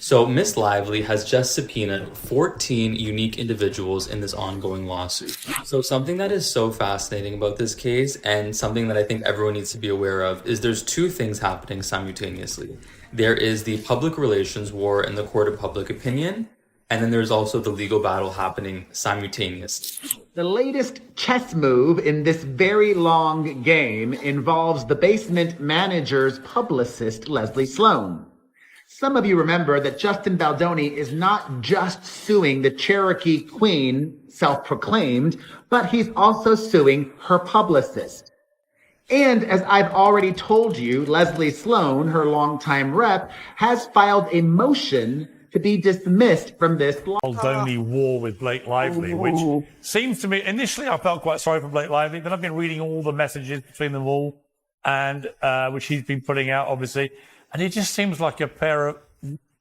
So Miss Lively has just subpoenaed 14 unique individuals in this ongoing lawsuit. So something that is so fascinating about this case and something that I think everyone needs to be aware of is there's two things happening simultaneously. There is the public relations war in the court of public opinion, and then there's also the legal battle happening simultaneously. The latest chess move in this very long game involves the basement manager's publicist, Leslie Sloan. Some of you remember that Justin Baldoni is not just suing the Cherokee Queen, self-proclaimed, but he's also suing her publicist. And as I've already told you, Leslie Sloan, her longtime rep, has filed a motion to be dismissed from this Baldoni war with Blake Lively, which seems to me, initially I felt quite sorry for Blake Lively, then I've been reading all the messages between them all, and which he's been putting out, obviously, and it just seems like a pair of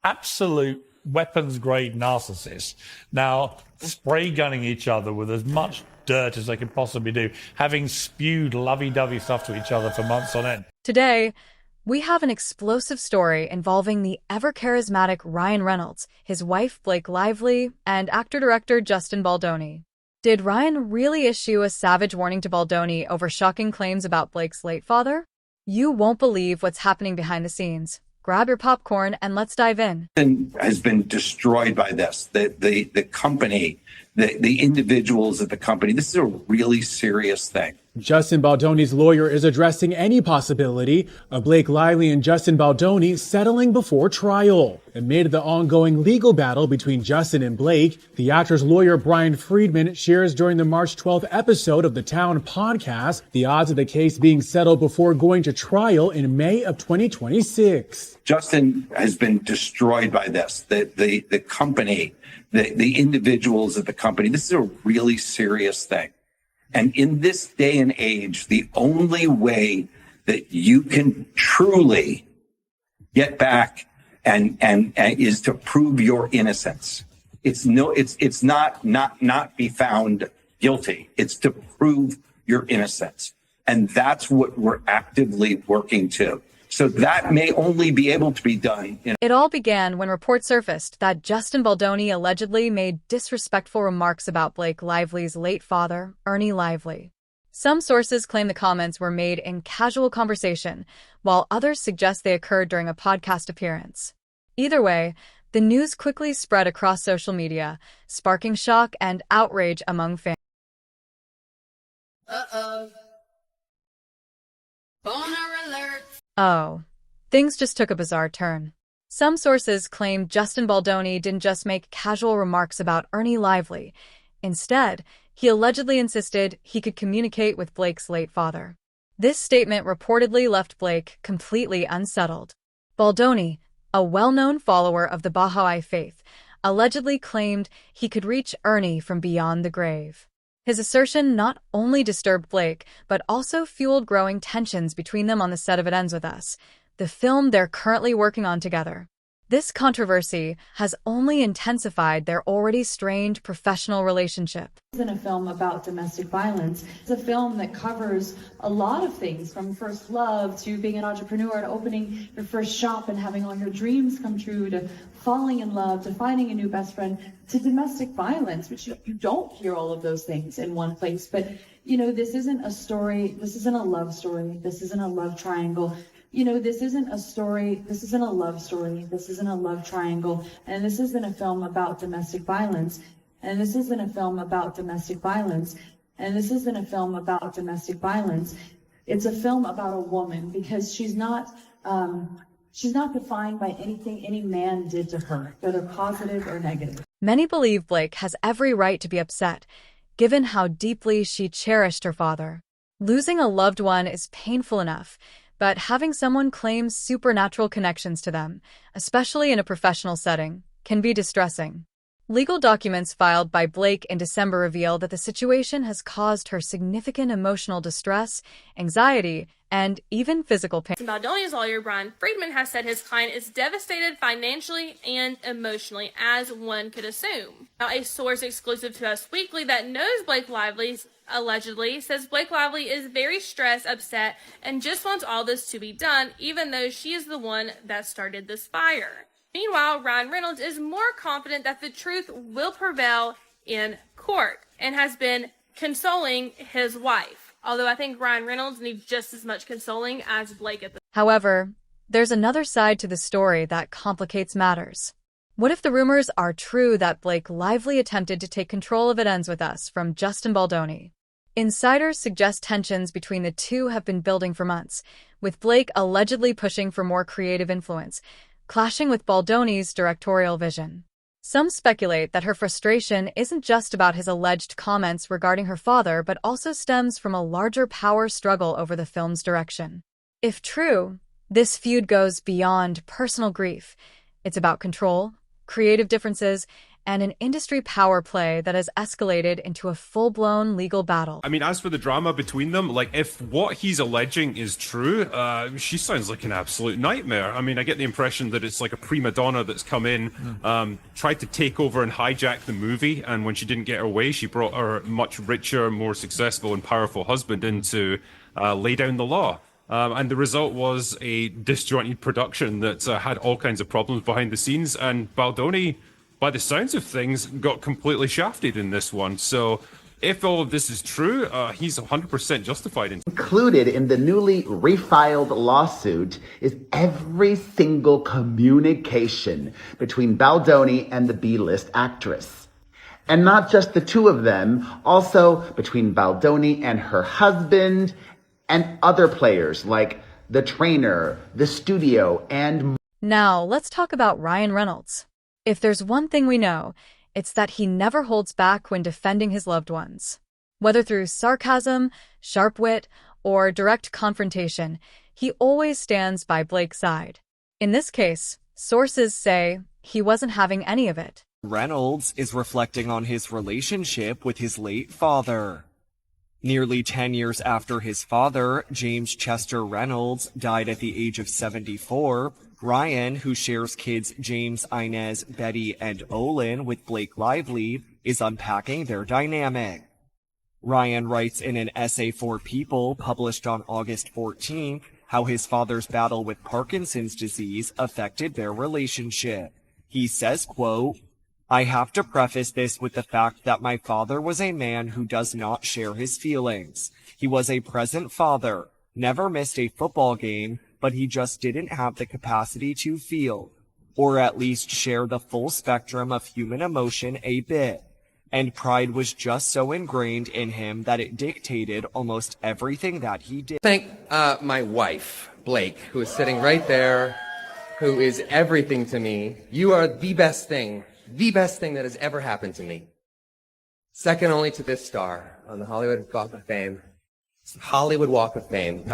absolute weapons-grade narcissists now spray gunning each other with as much dirt as they can possibly do, having spewed lovey-dovey stuff to each other for months on end. Today, we have an explosive story involving the ever-charismatic Ryan Reynolds, his wife Blake Lively, and actor-director Justin Baldoni. Did Ryan really issue a savage warning to Baldoni over shocking claims about Blake's late father? You won't believe what's happening behind the scenes. Grab your popcorn and let's dive in. Has been destroyed by this. The company, the individuals at the company. This is a really serious thing. Justin Baldoni's lawyer is addressing any possibility of Blake Lively and Justin Baldoni settling before trial. Amid the ongoing legal battle between Justin and Blake, the actor's lawyer Brian Friedman shares during the March 12th episode of the Town podcast the odds of the case being settled before going to trial in May of 2026. Justin has been destroyed by this. The company, the individuals at the company. This is a really serious thing. And in this day and age, the only way that you can truly get back and is to prove your innocence. It's not be found guilty. It's to prove your innocence. And that's what we're actively working to. So that may only be able to be done. It all began when reports surfaced that Justin Baldoni allegedly made disrespectful remarks about Blake Lively's late father, Ernie Lively. Some sources claim the comments were made in casual conversation, while others suggest they occurred during a podcast appearance. Either way, the news quickly spread across social media, sparking shock and outrage among fans. Boner alert! Oh, things just took a bizarre turn. Some sources claim Justin Baldoni didn't just make casual remarks about Ernie Lively. Instead, he allegedly insisted he could communicate with Blake's late father. This statement reportedly left Blake completely unsettled. Baldoni, a well-known follower of the Baha'i faith, allegedly claimed he could reach Ernie from beyond the grave. His assertion not only disturbed Blake, but also fueled growing tensions between them on the set of It Ends With Us, the film they're currently working on together. This controversy has only intensified their already strained professional relationship. This isn't a film about domestic violence. It's a film that covers a lot of things, from first love to being an entrepreneur and opening your first shop and having all your dreams come true, to falling in love, to finding a new best friend, to domestic violence, which you don't hear all of those things in one place. But, you know, this isn't a story, this isn't a love story, this isn't a love triangle. You know, this isn't a story, this isn't a love story, this isn't a love triangle, and this isn't a film about domestic violence, and this isn't a film about domestic violence, and this isn't a film about domestic violence. It's a film about a woman, because she's not defined by anything any man did to her, whether positive or negative. Many believe Blake has every right to be upset, given how deeply she cherished her father. Losing a loved one is painful enough, but having someone claim supernatural connections to them, especially in a professional setting, can be distressing. Legal documents filed by Blake in December reveal that the situation has caused her significant emotional distress, anxiety, and even physical pain. Baldoni's lawyer, Brian Friedman, has said his client is devastated financially and emotionally, as one could assume. Now, a source exclusive to Us Weekly that knows Blake Lively allegedly says Blake Lively is very stressed, upset, and just wants all this to be done, even though she is the one that started this fire. Meanwhile, Ryan Reynolds is more confident that the truth will prevail in court and has been consoling his wife. Although I think Ryan Reynolds needs just as much consoling as Blake at the However, there's another side to the story that complicates matters. What if the rumors are true that Blake Lively attempted to take control of It Ends With Us from Justin Baldoni? Insiders suggest tensions between the two have been building for months, with Blake allegedly pushing for more creative influence, clashing with Baldoni's directorial vision. Some speculate that her frustration isn't just about his alleged comments regarding her father, but also stems from a larger power struggle over the film's direction. If true, this feud goes beyond personal grief. It's about control, creative differences, and an industry power play that has escalated into a full-blown legal battle. I mean, as for the drama between them, like, if what he's alleging is true, she sounds like an absolute nightmare. I mean, I get the impression that it's like a prima donna that's come in, tried to take over and hijack the movie, and when she didn't get her way, she brought her much richer, more successful and powerful husband in to lay down the law. And the result was a disjointed production that had all kinds of problems behind the scenes, and Baldoni, by the sounds of things, got completely shafted in this one. So if all of this is true, he's 100% justified in. Included in the newly refiled lawsuit is every single communication between Baldoni and the B-list actress. And not just the two of them, also between Baldoni and her husband and other players like the trainer, the studio, and... Now, let's talk about Ryan Reynolds. If there's one thing we know, it's that he never holds back when defending his loved ones. Whether through sarcasm, sharp wit, or direct confrontation, he always stands by Blake's side. In this case, sources say he wasn't having any of it. Reynolds is reflecting on his relationship with his late father. Nearly 10 years after his father, James Chester Reynolds, died at the age of 74, Ryan, who shares kids James, Inez, Betty, and Olin with Blake Lively, is unpacking their dynamic. Ryan writes in an essay for People published on August 14th how his father's battle with Parkinson's disease affected their relationship. He says, quote, "I have to preface this with the fact that my father was a man who does not share his feelings. He was a present father, never missed a football game, but he just didn't have the capacity to feel, or at least share the full spectrum of human emotion a bit. And pride was just so ingrained in him that it dictated almost everything that he did." Thank my wife, Blake, who is sitting right there, who is everything to me. You are the best thing that has ever happened to me. Second only to this star on the Hollywood Walk of Fame. Hollywood Walk of Fame.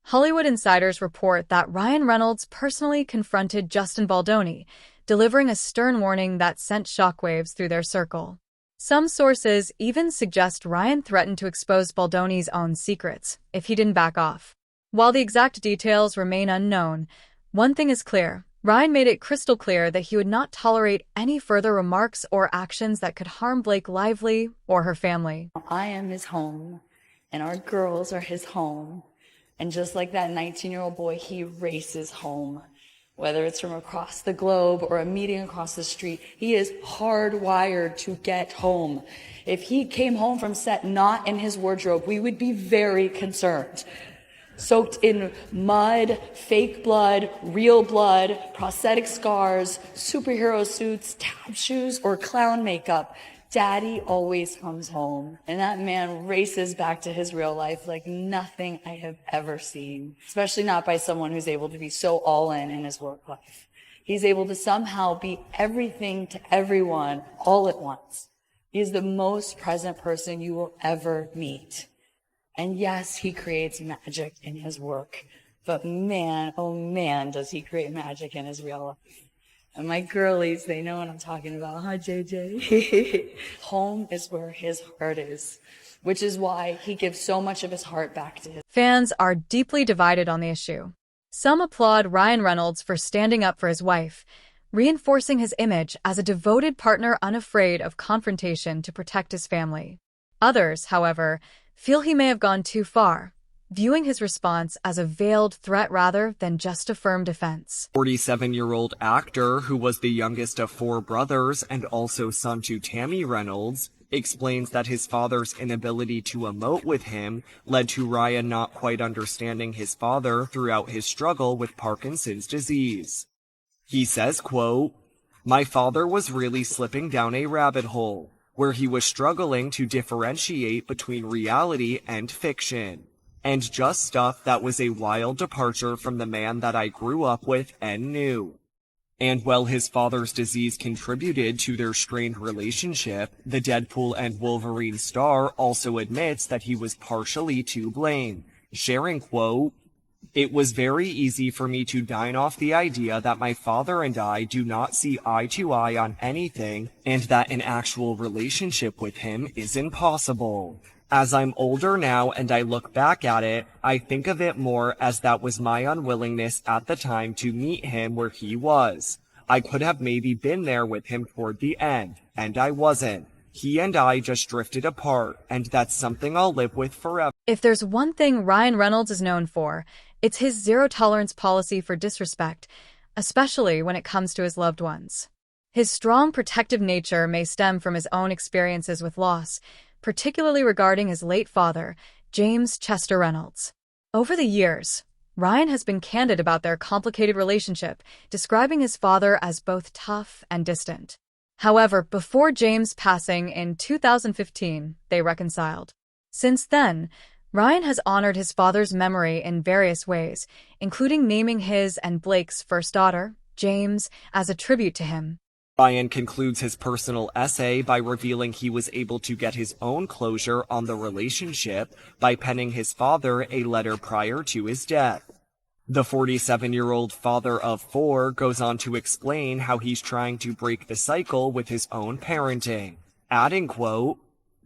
Hollywood insiders report that Ryan Reynolds personally confronted Justin Baldoni, delivering a stern warning that sent shockwaves through their circle. Some sources even suggest Ryan threatened to expose Baldoni's own secrets if he didn't back off. While the exact details remain unknown, one thing is clear. Ryan made it crystal clear that he would not tolerate any further remarks or actions that could harm Blake Lively or her family. I am his home, and our girls are his home. And just like that 19-year-old boy, he races home. Whether it's from across the globe or a meeting across the street, he is hardwired to get home. If he came home from set not in his wardrobe, we would be very concerned. Soaked in mud, fake blood, real blood, prosthetic scars, superhero suits, tap shoes, or clown makeup, Daddy always comes home. And that man races back to his real life like nothing I have ever seen. Especially not by someone who's able to be so all in his work life. He's able to somehow be everything to everyone all at once. He is the most present person you will ever meet. And yes, he creates magic in his work. But man, oh man, does he create magic in his real life. And my girlies, they know what I'm talking about, huh, JJ? Home is where his heart is, which is why he gives so much of his heart back to his... Fans are deeply divided on the issue. Some applaud Ryan Reynolds for standing up for his wife, reinforcing his image as a devoted partner unafraid of confrontation to protect his family. Others, however, feel he may have gone too far, viewing his response as a veiled threat rather than just a firm defense. 47-year-old actor, who was the youngest of 4 brothers and also son to Tammy Reynolds, explains that his father's inability to emote with him led to Ryan not quite understanding his father throughout his struggle with Parkinson's disease. He says, quote, "My father was really slipping down a rabbit hole, where he was struggling to differentiate between reality and fiction, and just stuff that was a wild departure from the man that I grew up with and knew." And while his father's disease contributed to their strained relationship, the Deadpool and Wolverine star also admits that he was partially to blame, sharing, quote, "It was very easy for me to dine off the idea that my father and I do not see eye to eye on anything and that an actual relationship with him is impossible. As I'm older now and I look back at it, I think of it more as that was my unwillingness at the time to meet him where he was. I could have maybe been there with him toward the end, and I wasn't. He and I just drifted apart, and that's something I'll live with forever." If there's one thing Ryan Reynolds is known for, it's his zero-tolerance policy for disrespect, especially when it comes to his loved ones. His strong protective nature may stem from his own experiences with loss, particularly regarding his late father, James Chester Reynolds. Over the years, Ryan has been candid about their complicated relationship, describing his father as both tough and distant. However, before James' passing in 2015, they reconciled. Since then, Ryan has honored his father's memory in various ways, including naming his and Blake's first daughter, James, as a tribute to him. Ryan concludes his personal essay by revealing he was able to get his own closure on the relationship by penning his father a letter prior to his death. The 47-year-old father of 4 goes on to explain how he's trying to break the cycle with his own parenting, adding, quote,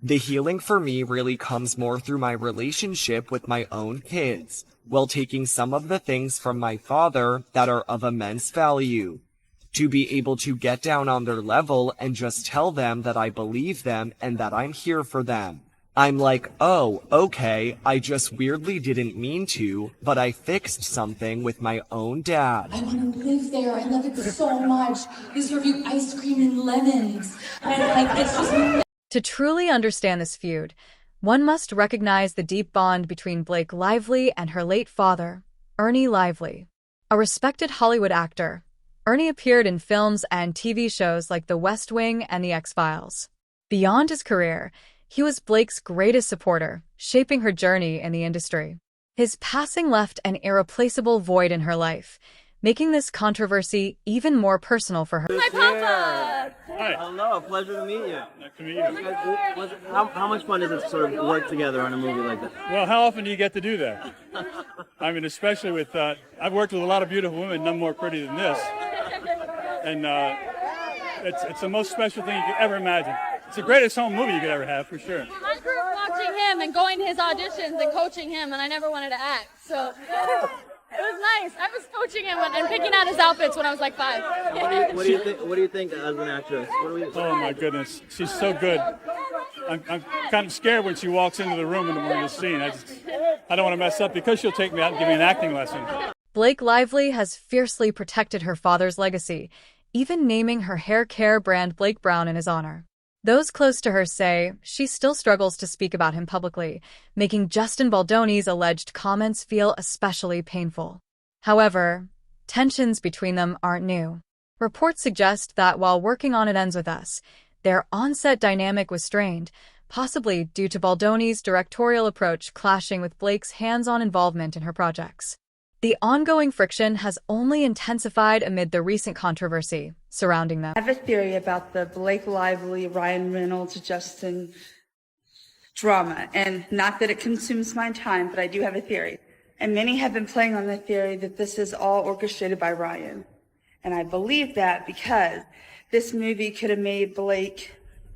"The healing for me really comes more through my relationship with my own kids, while taking some of the things from my father that are of immense value. To be able to get down on their level and just tell them that I believe them and that I'm here for them. I'm like, oh, okay, I just weirdly didn't mean to, but I fixed something with my own dad. I want to live there. I love it so much. They serve you ice cream and lemons. And it's just..." To truly understand this feud, one must recognize the deep bond between Blake Lively and her late father, Ernie Lively. A respected Hollywood actor, Ernie appeared in films and TV shows like The West Wing and The X-Files. Beyond his career, he was Blake's greatest supporter, shaping her journey in the industry. His passing left an irreplaceable void in her life, making this controversy even more personal for her. Hi, Papa! Hi. Hello, pleasure to meet you. Nice to meet you. How much fun is it to sort of work together on a movie like that? Well, how often do you get to do that? I mean, especially with, I've worked with a lot of beautiful women, none more pretty than this. And it's the most special thing you could ever imagine. It's the greatest home movie you could ever have, for sure. I grew up watching him and going to his auditions and coaching him, and I never wanted to act, so it was nice. I was coaching him and picking out his outfits when I was like 5. What do you think as an actress? Oh my goodness, she's so good. I'm kind of scared when she walks into the room in the scene. I don't want to mess up because she'll take me out and give me an acting lesson. Blake Lively has fiercely protected her father's legacy, even naming her hair care brand Blake Brown in his honor. Those close to her say she still struggles to speak about him publicly, making Justin Baldoni's alleged comments feel especially painful. However, tensions between them aren't new. Reports suggest that while working on It Ends With Us, their on-set dynamic was strained, possibly due to Baldoni's directorial approach clashing with Blake's hands-on involvement in her projects. The ongoing friction has only intensified amid the recent controversy surrounding them. I have a theory about the Blake Lively, Ryan Reynolds, Justin drama, and not that it consumes my time, but I do have a theory. And many have been playing on the theory that this is all orchestrated by Ryan. And I believe that because this movie could have made Blake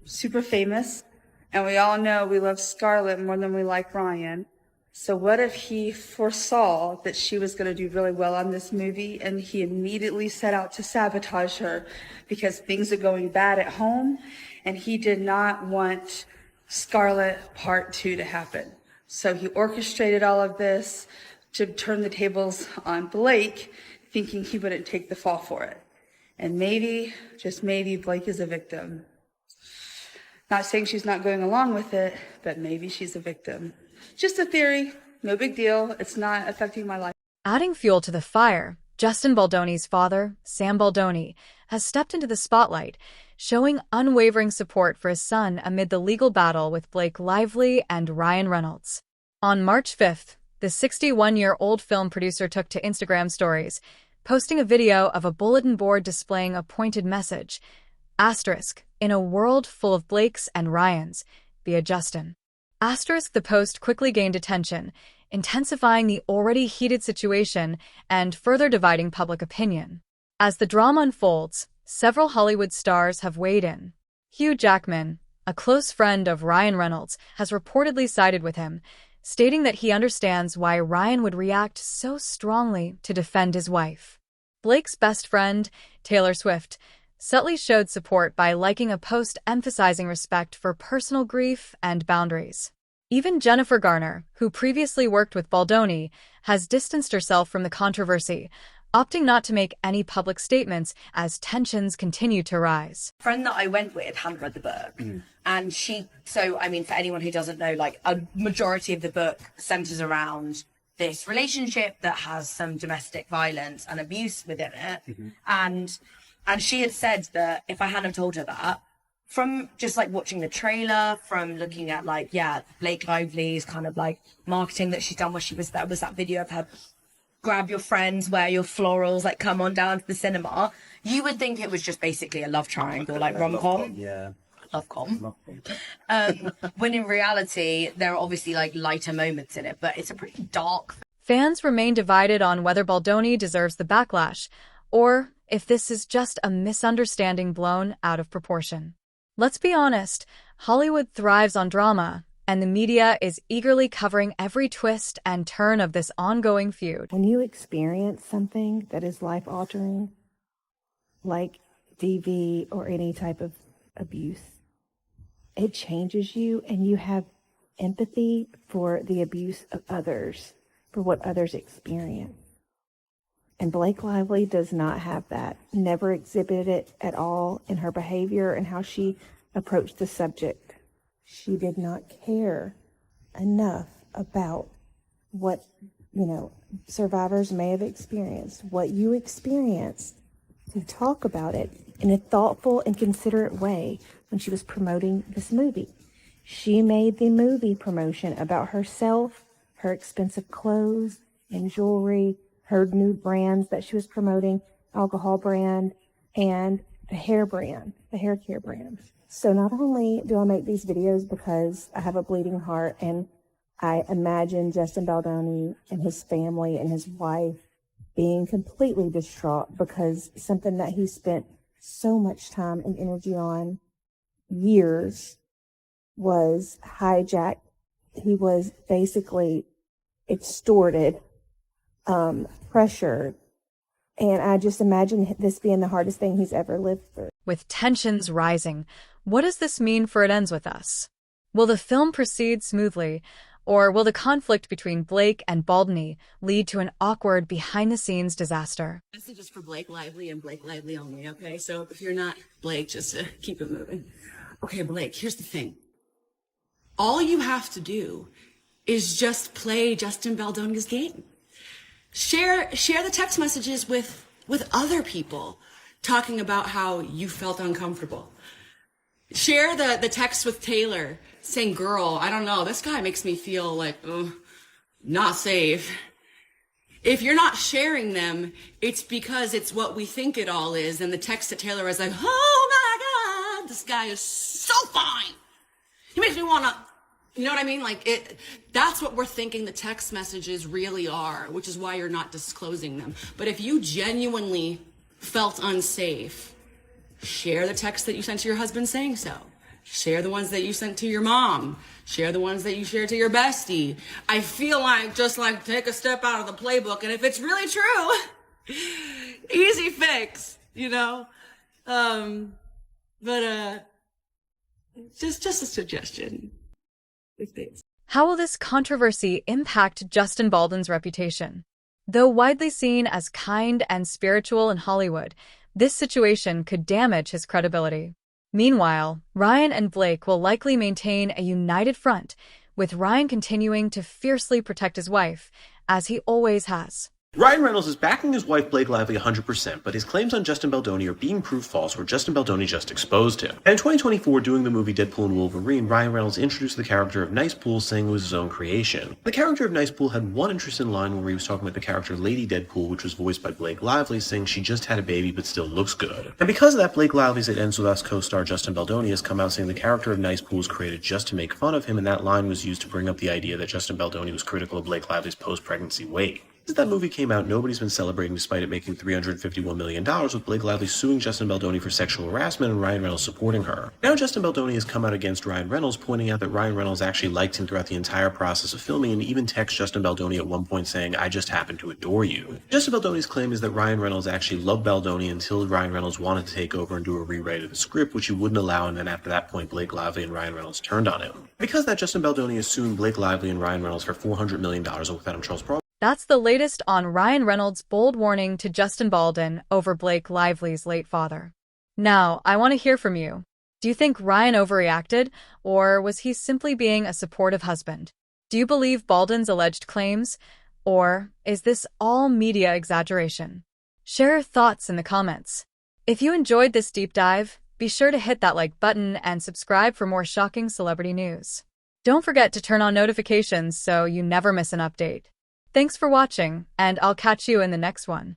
super famous, and we all know we love Scarlett more than we like Ryan. So what if he foresaw that she was going to do really well on this movie and he immediately set out to sabotage her because things are going bad at home and he did not want Scarlett Part 2 to happen. So he orchestrated all of this to turn the tables on Blake, thinking he wouldn't take the fall for it. And maybe, just maybe, Blake is a victim. Not saying she's not going along with it, but maybe she's a victim. Just a theory, no big deal. It's not affecting my life. Adding fuel to the fire, Justin Baldoni's father, Sam Baldoni, has stepped into the spotlight, showing unwavering support for his son amid the legal battle with Blake Lively and Ryan Reynolds. On March 5th, the 61-year-old film producer took to Instagram stories, posting a video of a bulletin board displaying a pointed message, asterisk, in a world full of Blakes and Ryans, via Justin. Asterisk, the post quickly gained attention, intensifying the already heated situation and further dividing public opinion. As the drama unfolds, several Hollywood stars have weighed in. Hugh Jackman, a close friend of Ryan Reynolds, has reportedly sided with him, stating that he understands why Ryan would react so strongly to defend his wife. Blake's best friend, Taylor Swift, subtly showed support by liking a post emphasizing respect for personal grief and boundaries. Even Jennifer Garner, who previously worked with Baldoni, has distanced herself from the controversy, opting not to make any public statements as tensions continue to rise. A friend that I went with hadn't read the book. And for anyone who doesn't know, like, a majority of the book centers around this relationship that has some domestic violence and abuse within it. And she had said that if I hadn't told her that, from just like watching the trailer, from looking at Blake Lively's kind of like marketing that she's done where there was that video of her grab your friends, wear your florals, like come on down to the cinema, you would think it was just basically a love triangle, like rom-com. Yeah. Love-com. When in reality, there are obviously like lighter moments in it, but it's a pretty dark. Fans remain divided on whether Baldoni deserves the backlash, or if this is just a misunderstanding blown out of proportion. Let's be honest, Hollywood thrives on drama, and the media is eagerly covering every twist and turn of this ongoing feud. When you experience something that is life-altering, like DV or any type of abuse, it changes you, and you have empathy for the abuse of others, for what others experience. And Blake Lively does not have that, never exhibited it at all in her behavior and how she approached the subject. She did not care enough about what, survivors may have experienced, what you experienced, to talk about it in a thoughtful and considerate way when she was promoting this movie. She made the movie promotion about herself, her expensive clothes and jewelry, her new brands that she was promoting, alcohol brand, and the hair brand, the hair care brand. So not only do I make these videos because I have a bleeding heart and I imagine Justin Baldoni and his family and his wife being completely distraught because something that he spent so much time and energy on, years, was hijacked. He was basically extorted, pressured. And I just imagine this being the hardest thing he's ever lived through. With tensions rising, what does this mean for It Ends With Us? Will the film proceed smoothly, or will the conflict between Blake and Baldoni lead to an awkward behind-the-scenes disaster? This is just for Blake Lively and Blake Lively only, okay? So if you're not Blake, just keep it moving. Okay, Blake, here's the thing. All you have to do is just play Justin Baldoni's game. Share the text messages with other people talking about how you felt uncomfortable. Share the text with Taylor saying, girl, I don't know, this guy makes me feel like, not safe. If you're not sharing them, it's because it's what we think it all is. And the text to Taylor is like, oh my God, this guy is so fine. He makes me want to, you know what I mean? Like that's what we're thinking the text messages really are, which is why you're not disclosing them. But if you genuinely felt unsafe, share the text that you sent to your husband saying so. Share the ones that you sent to your mom. Share the ones that you shared to your bestie. I feel like just like take a step out of the playbook, and if it's really true, easy fix, But just a suggestion. How will this controversy impact Justin Baldwin's reputation? Though widely seen as kind and spiritual in Hollywood, this situation could damage his credibility. Meanwhile, Ryan and Blake will likely maintain a united front, with Ryan continuing to fiercely protect his wife, as he always has. Ryan Reynolds is backing his wife Blake Lively 100%, but his claims on Justin Baldoni are being proved false where Justin Baldoni just exposed him. And in 2024, doing the movie Deadpool and Wolverine, Ryan Reynolds introduced the character of Nice Pool, saying it was his own creation. The character of Nice Pool had one interesting line where he was talking about the character Lady Deadpool, which was voiced by Blake Lively, saying she just had a baby but still looks good. And because of that, Blake Lively's It Ends With Us co-star Justin Baldoni has come out saying the character of Nice Pool was created just to make fun of him, and that line was used to bring up the idea that Justin Baldoni was critical of Blake Lively's post-pregnancy weight. Since that movie came out, nobody's been celebrating despite it making $351 million, with Blake Lively suing Justin Baldoni for sexual harassment and Ryan Reynolds supporting her. Now Justin Baldoni has come out against Ryan Reynolds, pointing out that Ryan Reynolds actually liked him throughout the entire process of filming and even texted Justin Baldoni at one point saying, "I just happen to adore you." Justin Baldoni's claim is that Ryan Reynolds actually loved Baldoni until Ryan Reynolds wanted to take over and do a rewrite of the script, which he wouldn't allow, and then after that point Blake Lively and Ryan Reynolds turned on him. Because of that, Justin Baldoni is suing Blake Lively and Ryan Reynolds for $400 million, and with that I'm Charles Pro. That's the latest on Ryan Reynolds' bold warning to Justin Baldwin over Blake Lively's late father. Now, I want to hear from you. Do you think Ryan overreacted, or was he simply being a supportive husband? Do you believe Baldwin's alleged claims, or is this all media exaggeration? Share your thoughts in the comments. If you enjoyed this deep dive, be sure to hit that like button and subscribe for more shocking celebrity news. Don't forget to turn on notifications so you never miss an update. Thanks for watching, and I'll catch you in the next one.